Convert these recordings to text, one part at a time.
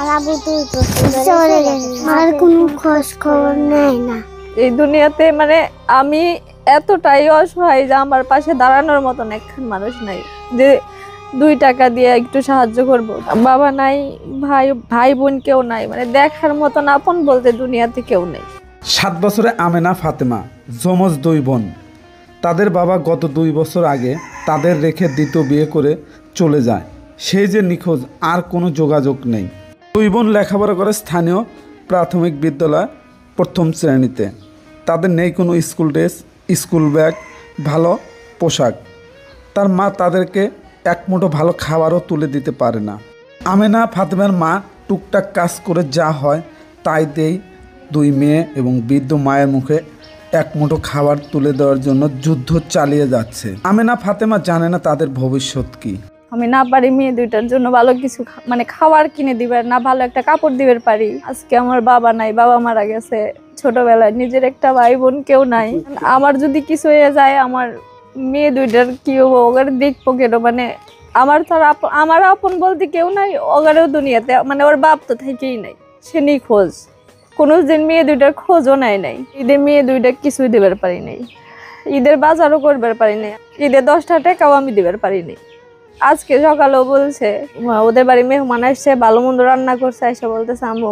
আমার আবু 2 বছর ধরে চলে গেছে, আর কোনো খোঁজ খবর নেয় না। এই দুনিয়াতে মানে আমি এতটাই অসহায় যে আমার পাশে দাঁড়ানোর মতন একখান মানুষ নাই যে 2 টাকা দিয়ে একটু সাহায্য করব। বাবা নাই, ভাই বোন কেউ নাই, মানে দেখার মতন আপন বলতে দুনিয়াতে কেউ নেই। 7 বছরে আমেনা ফাতেমা যমজ 2 বোন। তাদের বাবা গত 2 বছর আগে তাদের রেখে দ্বিতীয় বিয়ে করে চলে যায়। সেই যে নিখোঁজ, আর কোনো যোগাযোগ নেই। 2 বোন লেখাপড়া করে স্থানীয় প্রাথমিক বিদ্যালয় 1ম শ্রেণীতে। তাদের নেই কোনো স্কুল ড্রেস, স্কুল ব্যাগ, ভালো পোশাক। তার মা তাদেরকে এক মুঠো ভালো খাবারও তুলে দিতে পারে না। আমেনা ফাতেমার মা টুকটাক কাজ করে যা হয় তাই দেই 2 মেয়ে এবং বৃদ্ধ মায়ের মুখে এক মুঠো খাবার তুলে দেওয়ার জন্য যুদ্ধ চালিয়ে যাচ্ছে। আমেনা ফাতেমা জানে না তাদের ভবিষ্যৎ কি। আমি না পারি মেয়ে 2টার জন্য ভালো কিছু মানে খাবার কিনে দিবে, না ভালো একটা কাপড় দিবে পারি। আজকে আমার বাবা নাই, বাবা মারা গেছে ছোটবেলায়, নিজের একটা ভাই বোন কেউ নাই। আমার যদি কিছু হয়ে যায় আমার মেয়ে 2টার কি হবো, ওগারে দেখবো কেন? মানে আমার তো আমার আপন বলতে কেউ নাই ওগারেও দুনিয়াতে, মানে ওর বাপ তো থেকেই নাই, সে নিখোঁজ। কোনো দিন মেয়ে 2টার খোঁজও নাই। ঈদে মেয়ে 2টা কিছুই দিবার পারি নাই, ঈদের বাজারও করবার পারি নাই, ঈদে 10টা টাকাও আমি দিবার পারি নাই। আজকে সকালেও বলছে ওদের বাড়ি মেহমান আসছে, ভালো মন্দ রান্না করছে, এসে বলতেছে আম্মু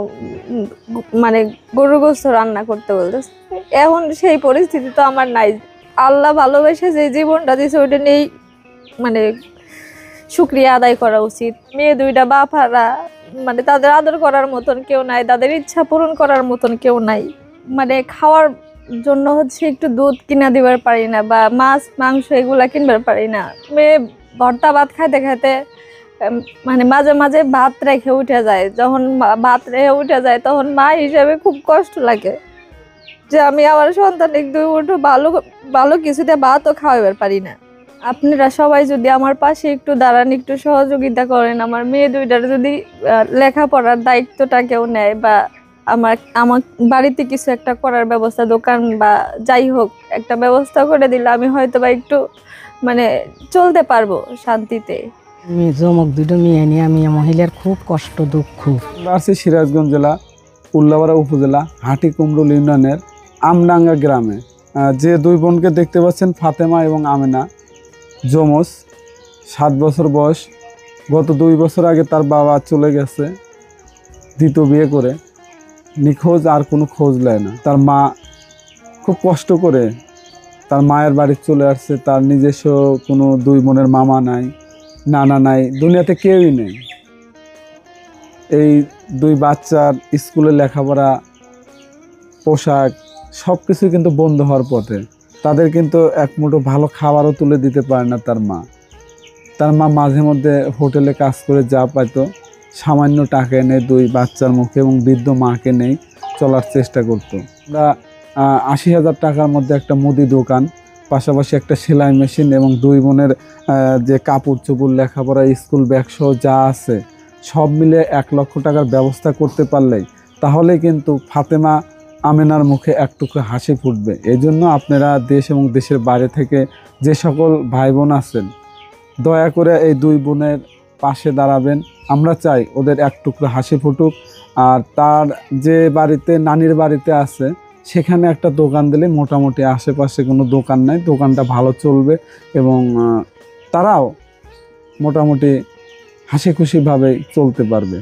মানে গরুর গোশত রান্না করতে বলতেছে। এখন সেই পরিস্থিতি তো আমার নাই। আল্লাহ ভালোবেসে যে জীবনটা দিয়েছে ওইটা নেই, মানে শুকরিয়া আদায় করা উচিত। মেয়ে 2টা বাপারা মানে তাদের আদর করার মতন কেউ নাই, তাদের ইচ্ছা পূরণ করার মতন কেউ নাই। মানে খাওয়ার জন্য হচ্ছে একটু দুধ কিনা দিবার পারি না, বা মাছ মাংস এগুলা কিনবার পারি না। মেয়ে ভর্তা ভাত খাইতে খাইতে মানে মাঝে মাঝে ভাত রেখে উঠে যায়। যখন ভাত রেখে উঠে যায় তখন মা হিসাবে খুব কষ্ট লাগে যে আমি আমার সন্তান একটু ভালো ভালো কিছুতে ভাতও খাওয়াবার পারি না। আপনারা সবাই যদি আমার পাশে একটু দাঁড়ান, একটু সহযোগিতা করেন, আমার মেয়ে 2টার যদি লেখাপড়ার দায়িত্বটা কেউ নেয়, বা আমার বাড়িতে কিছু একটা করার ব্যবস্থা, দোকান বা যাই হোক একটা ব্যবস্থা করে দিলে আমি হয়তো বা একটু মানে চলতে পারবো শান্তিতে। যমক 2টা মেয়ে নিয়ে আমি মহিলার খুব কষ্ট দুঃখ। আছি সিরাজগঞ্জ জেলা উল্লাপাড়া উপজেলা হাটিকুমরুল ইউনিয়নের আমডাঙ্গা গ্রামে। যে 2 বোনকে দেখতে পাচ্ছেন ফাতেমা এবং আমেনা যমজ, 7 বছর বয়স। গত 2 বছর আগে তার বাবা চলে গেছে দ্বিতীয় বিয়ে করে, নিখোঁজ, আর কোনো খোঁজ নেয় না। তার মা খুব কষ্ট করে তার মায়ের বাড়ি চলে আসছে। তার নিজস্ব কোনো 2 বোনের মামা নাই, নানা নাই, দুনিয়াতে কেউই নেই। এই 2 বাচ্চার স্কুলে লেখাপড়া, পোশাক সব কিছুই কিন্তু বন্ধ হওয়ার পথে। তাদের কিন্তু এক মুঠো ভালো খাবারও তুলে দিতে পারে না তার মা। তার মা মাঝে মধ্যে হোটেলে কাজ করে যা পাইতো সামান্য টাকা এনে 2 বাচ্চার মুখে এবং বৃদ্ধ মাকে নেই চলার চেষ্টা করতো। আমরা 80,000 টাকার মধ্যে একটা মুদি দোকান, পাশাপাশি একটা সেলাই মেশিন এবং 2 বোনের যে কাপড় চোপড়, লেখাপড়া, স্কুল ব্যাগ সহ যা আছে সব মিলে 1 লক্ষ টাকার ব্যবস্থা করতে পারলেই তাহলে কিন্তু ফাতেমা আমেনার মুখে এক টুকরো হাসি ফুটবে। এই জন্য আপনারা দেশ এবং দেশের বাইরে থেকে যে সকল ভাই বোন আছেন দয়া করে এই 2 বোনের পাশে দাঁড়াবেন। আমরা চাই ওদের এক টুকরো হাসি ফুটুক। আর তার যে বাড়িতে নানির বাড়িতে আছে সেখানে একটা দোকান দিলে, মোটামুটি আশেপাশে কোনো দোকান নাই, দোকানটা ভালো চলবে এবং তারাও মোটামুটি হাসি খুশিভাবে চলতে পারবে।